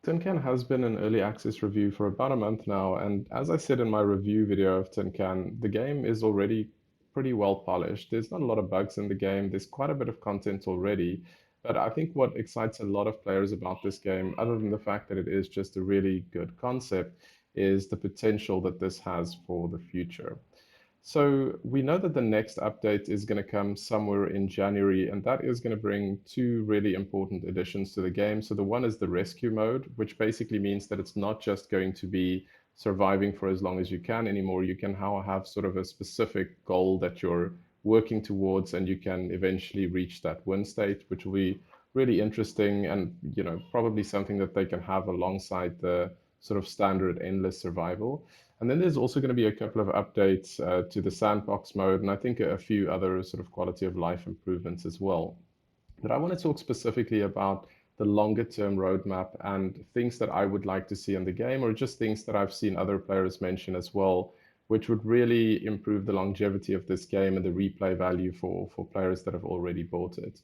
Tin Can has been in early access review for about a month now, and as I said in my review video of Tin Can, the game is already pretty well polished. There's not a lot of bugs in the game, there's quite a bit of content already, but I think what excites a lot of players about this game, other than the fact that it is just a really good concept, is the potential that this has for the future. So we know that the next update is going to come somewhere in January, and that is going to bring two really important additions to the game. So the one is the rescue mode, which basically means that it's not just going to be surviving for as long as you can anymore. You can now have sort of a specific goal that you're working towards, and you can eventually reach that win state, which will be really interesting and, probably something that they can have alongside the sort of standard endless survival. And then there's also going to be a couple of updates to the sandbox mode, and I think a few other sort of quality of life improvements as well. But I want to talk specifically about the longer term roadmap and things that I would like to see in the game, or just things that I've seen other players mention as well, which would really improve the longevity of this game and the replay value for players that have already bought it.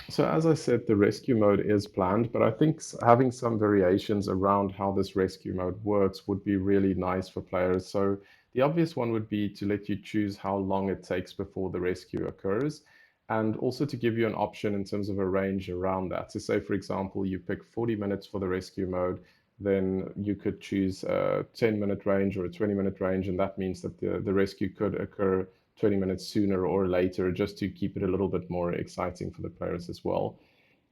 So as I said, the rescue mode is planned, but I think having some variations around how this rescue mode works would be really nice for players. So the obvious one would be to let you choose how long it takes before the rescue occurs, and also to give you an option in terms of a range around that. So say, for example, you pick 40 minutes for the rescue mode, then you could choose a 10-minute range or a 20-minute range, and that means that the rescue could occur 20 minutes sooner or later, just to keep it a little bit more exciting for the players as well.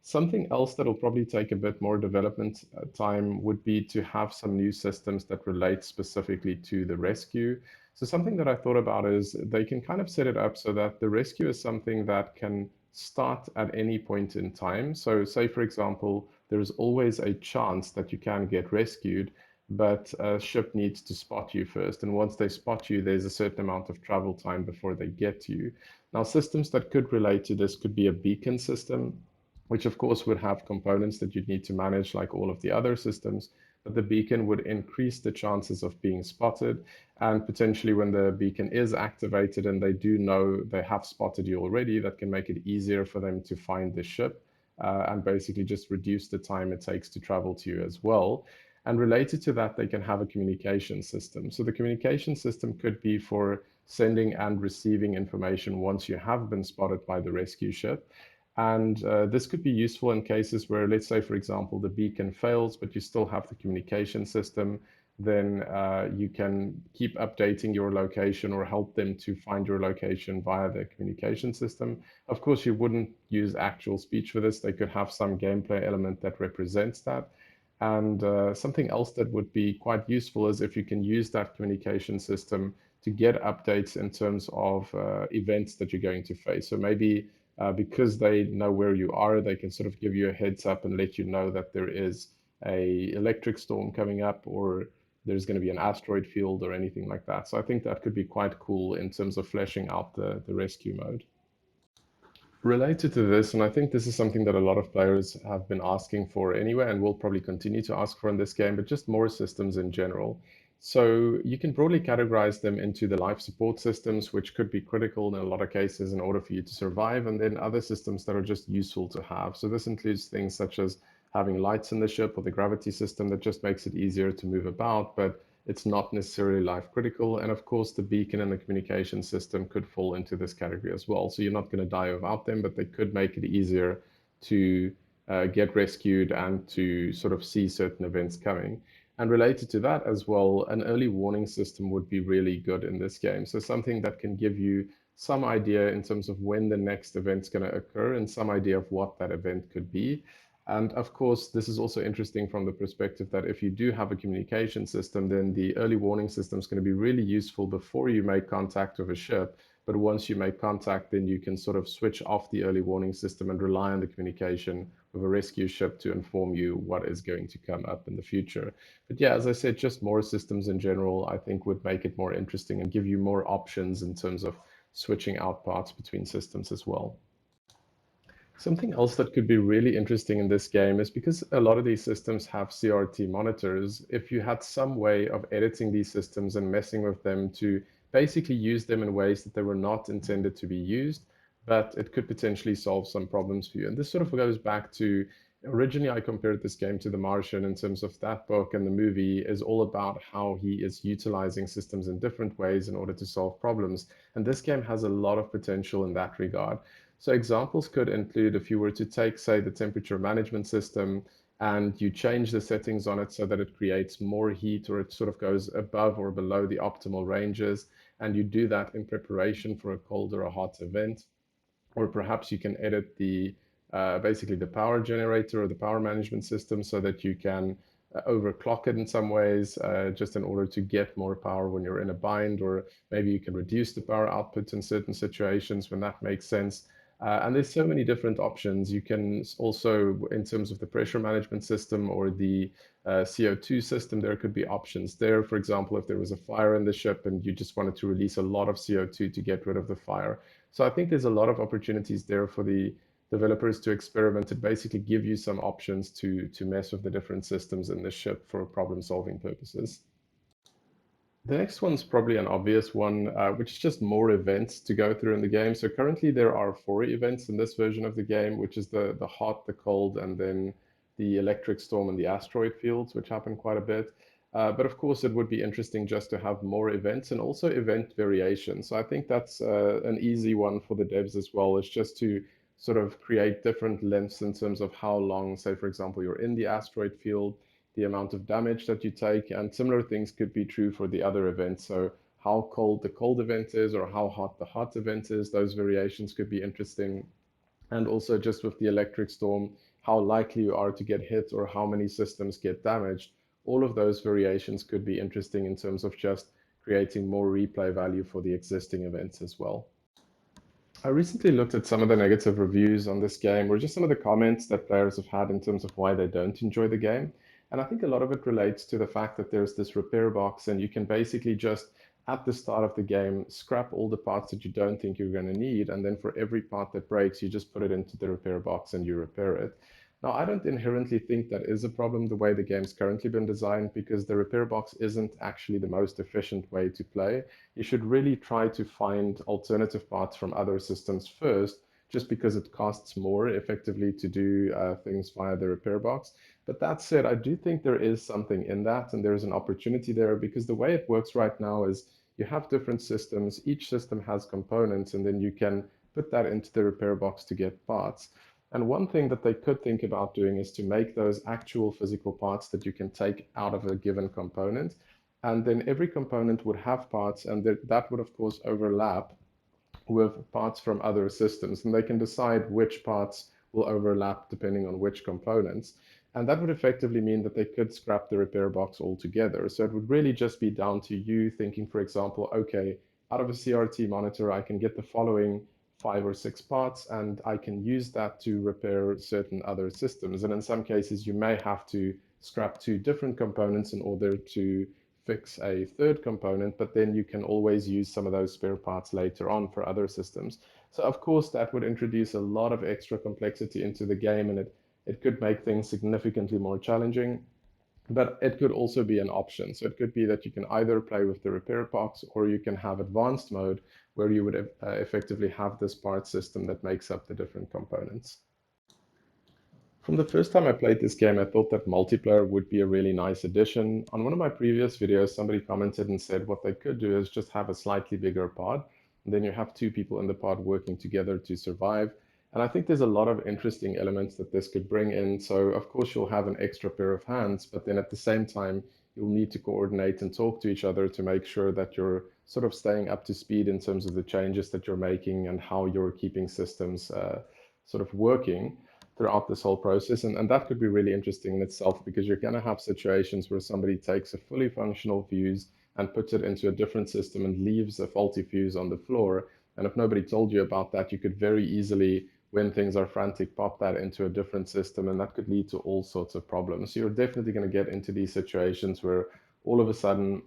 Something else that'll probably take a bit more development time would be to have some new systems that relate specifically to the rescue. So something that I thought about is they can kind of set it up so that the rescue is something that can start at any point in time. So say, for example, there's always a chance that you can get rescued, but a ship needs to spot you first. And once they spot you, there's a certain amount of travel time before they get to you. Now, systems that could relate to this could be a beacon system, which of course would have components that you'd need to manage like all of the other systems. But the beacon would increase the chances of being spotted. And potentially, when the beacon is activated and they do know they have spotted you already, that can make it easier for them to find the ship and basically just reduce the time it takes to travel to you as well. And related to that, they can have a communication system. So the communication system could be for sending and receiving information once you have been spotted by the rescue ship. And this could be useful in cases where, let's say, for example, the beacon fails, but you still have the communication system. Then you can keep updating your location or help them to find your location via the communication system. Of course, you wouldn't use actual speech for this. They could have some gameplay element that represents that. And something else that would be quite useful is if you can use that communication system to get updates in terms of events that you're going to face. So maybe because they know where you are, they can sort of give you a heads up and let you know that there is a electric storm coming up, or there's going to be an asteroid field or anything like that. So I think that could be quite cool in terms of fleshing out the rescue mode. Related to this, and I think this is something that a lot of players have been asking for anyway, and will probably continue to ask for in this game, but just more systems in general. So you can broadly categorize them into the life support systems, which could be critical in a lot of cases in order for you to survive, and then other systems that are just useful to have. So this includes things such as having lights in the ship or the gravity system that just makes it easier to move about, but it's not necessarily life critical. And of course, the beacon and the communication system could fall into this category as well. So you're not going to die without them, but they could make it easier to get rescued and to sort of see certain events coming. And related to that as well, an early warning system would be really good in this game. So something that can give you some idea in terms of when the next event's going to occur and some idea of what that event could be. And of course, this is also interesting from the perspective that if you do have a communication system, then the early warning system is going to be really useful before you make contact with a ship. But once you make contact, then you can sort of switch off the early warning system and rely on the communication with a rescue ship to inform you what is going to come up in the future. But yeah, as I said, just more systems in general, I think would make it more interesting and give you more options in terms of switching out parts between systems as well. Something else that could be really interesting in this game is because a lot of these systems have CRT monitors. If you had some way of editing these systems and messing with them to basically use them in ways that they were not intended to be used, but it could potentially solve some problems for you. And this sort of goes back to Originally, I compared this game to The Martian in terms of that book, and the movie is all about how he is utilizing systems in different ways in order to solve problems. And this game has a lot of potential in that regard. So examples could include if you were to take, say, the temperature management system and you change the settings on it so that it creates more heat or it sort of goes above or below the optimal ranges, and you do that in preparation for a cold or a hot event. Or perhaps you can edit the basically the power generator or the power management system so that you can overclock it in some ways, just in order to get more power when you're in a bind, or maybe you can reduce the power output in certain situations when that makes sense. And there's so many different options. You can also, in terms of the pressure management system or the CO2 system, there could be options there. For example, if there was a fire in the ship and you just wanted to release a lot of CO2 to get rid of the fire, so I think there's a lot of opportunities there for the developers to experiment and basically give you some options to mess with the different systems in the ship for problem solving purposes. The next one's probably an obvious one, which is just more events to go through in the game. So currently there are four events in this version of the game, which is the hot, the cold, and then the electric storm and the asteroid fields, which happen quite a bit. But of course, it would be interesting just to have more events and also event variation. So I think that's an easy one for the devs as well, is just to sort of create different lengths in terms of how long, say, for example, you're in the asteroid field, the amount of damage that you take, and similar things could be true for the other events. So how cold the cold event is or how hot the hot event is, those variations could be interesting. And also just with the electric storm, how likely you are to get hit or how many systems get damaged. All of those variations could be interesting in terms of just creating more replay value for the existing events as well. I recently looked at some of the negative reviews on this game, or just some of the comments that players have had in terms of why they don't enjoy the game. And I think a lot of it relates to the fact that there's this repair box, and you can basically just, at the start of the game, scrap all the parts that you don't think you're going to need. And then for every part that breaks, you just put it into the repair box and you repair it. Now, I don't inherently think that is a problem the way the game's currently been designed, because the repair box isn't actually the most efficient way to play. You should really try to find alternative parts from other systems first, just because it costs more effectively to do things via the repair box. But that said, I do think there is something in that, and there's an opportunity there, because the way it works right now is you have different systems. Each system has components, and then you can put that into the repair box to get parts. And one thing that they could think about doing is to make those actual physical parts that you can take out of a given component. And then every component would have parts, and that would, of course, overlap with parts from other systems. And they can decide which parts will overlap depending on which components. And that would effectively mean that they could scrap the repair box altogether. So it would really just be down to you thinking, for example, okay, out of a CRT monitor, I can get the following 5 or 6 parts, and I can use that to repair certain other systems. And in some cases, you may have to scrap 2 different components in order to fix a third component, but then you can always use some of those spare parts later on for other systems. So of course, that would introduce a lot of extra complexity into the game, and it could make things significantly more challenging. But it could also be an option. So it could be that you can either play with the repair box, or you can have advanced mode where you would effectively have this part system that makes up the different components. From the first time I played this game, I thought that multiplayer would be a really nice addition. On one of my previous videos, somebody commented and said what they could do is just have a slightly bigger pod, and then you have 2 people in the pod working together to survive. And I think there's a lot of interesting elements that this could bring in. So, of course, you'll have an extra pair of hands, but then at the same time, you'll need to coordinate and talk to each other to make sure that you're sort of staying up to speed in terms of the changes that you're making and how you're keeping systems sort of working throughout this whole process. And that could be really interesting in itself, because you're going to have situations where somebody takes a fully functional fuse and puts it into a different system and leaves a faulty fuse on the floor. And if nobody told you about that, you could very easily, when things are frantic, pop that into a different system, and that could lead to all sorts of problems. So you're definitely going to get into these situations where all of a sudden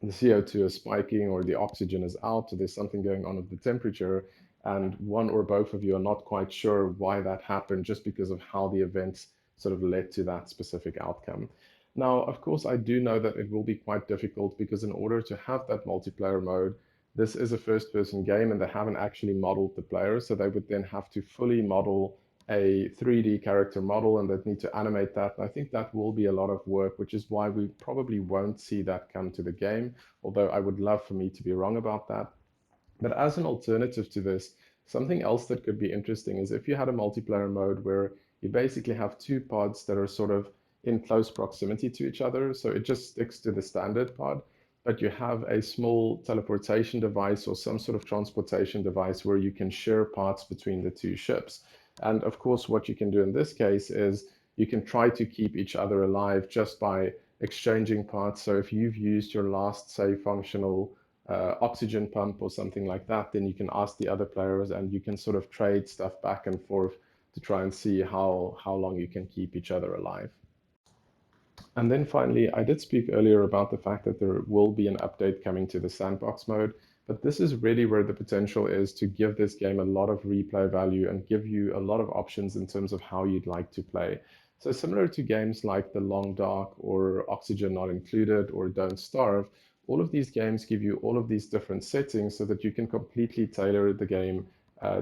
the CO2 is spiking or the oxygen is out, or there's something going on with the temperature, and one or both of you are not quite sure why that happened, just because of how the events sort of led to that specific outcome. Now, of course, I do know that it will be quite difficult, because in order to have that multiplayer mode, this is a first-person game and they haven't actually modeled the players, so they would then have to fully model a 3D character model and that need to animate that. And I think that will be a lot of work, which is why we probably won't see that come to the game, although I would love for me to be wrong about that. But as an alternative to this, something else that could be interesting is if you had a multiplayer mode where you basically have two pods that are sort of in close proximity to each other, so it just sticks to the standard pod, but you have a small teleportation device or some sort of transportation device where you can share parts between the two ships. And of course, what you can do in this case is you can try to keep each other alive just by exchanging parts. So if you've used your last, say, functional oxygen pump or something like that, then you can ask the other players and you can sort of trade stuff back and forth to try and see how long you can keep each other alive. And then finally, I did speak earlier about the fact that there will be an update coming to the sandbox mode, but this is really where the potential is to give this game a lot of replay value and give you a lot of options in terms of how you'd like to play. So similar to games like The Long Dark or Oxygen Not Included or Don't Starve, all of these games give you all of these different settings so that you can completely tailor the game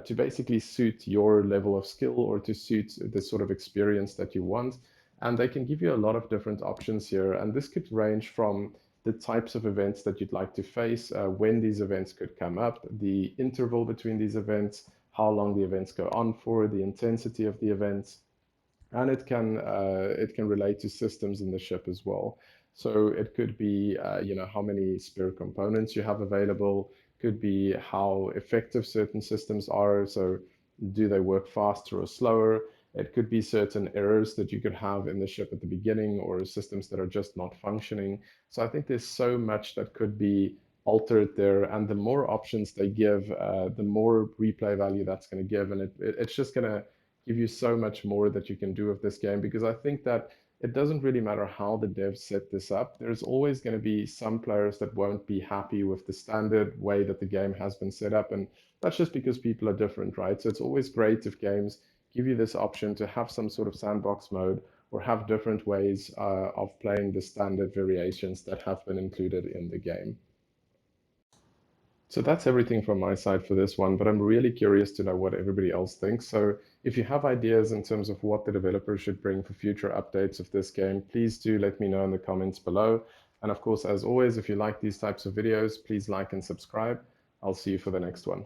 to basically suit your level of skill or to suit the sort of experience that you want. And they can give you a lot of different options here. And this could range from the types of events that you'd like to face, when these events could come up, the interval between these events, how long the events go on for, the intensity of the events, and it can relate to systems in the ship as well. So it could be how many spare components you have available, could be how effective certain systems are. So do they work faster or slower? It could be certain errors that you could have in the ship at the beginning or systems that are just not functioning. So I think there's so much that could be altered there. And the more options they give, the more replay value that's going to give. And it's just going to give you so much more that you can do with this game because I think that it doesn't really matter how the devs set this up. There's always going to be some players that won't be happy with the standard way that the game has been set up. And that's just because people are different, right? So it's always great if games give you this option to have some sort of sandbox mode or have different ways of playing the standard variations that have been included in the game. So that's everything from my side for this one, but I'm really curious to know what everybody else thinks. So if you have ideas in terms of what the developers should bring for future updates of this game, please do let me know in the comments below. And of course, as always, if you like these types of videos, please like and subscribe. I'll see you for the next one.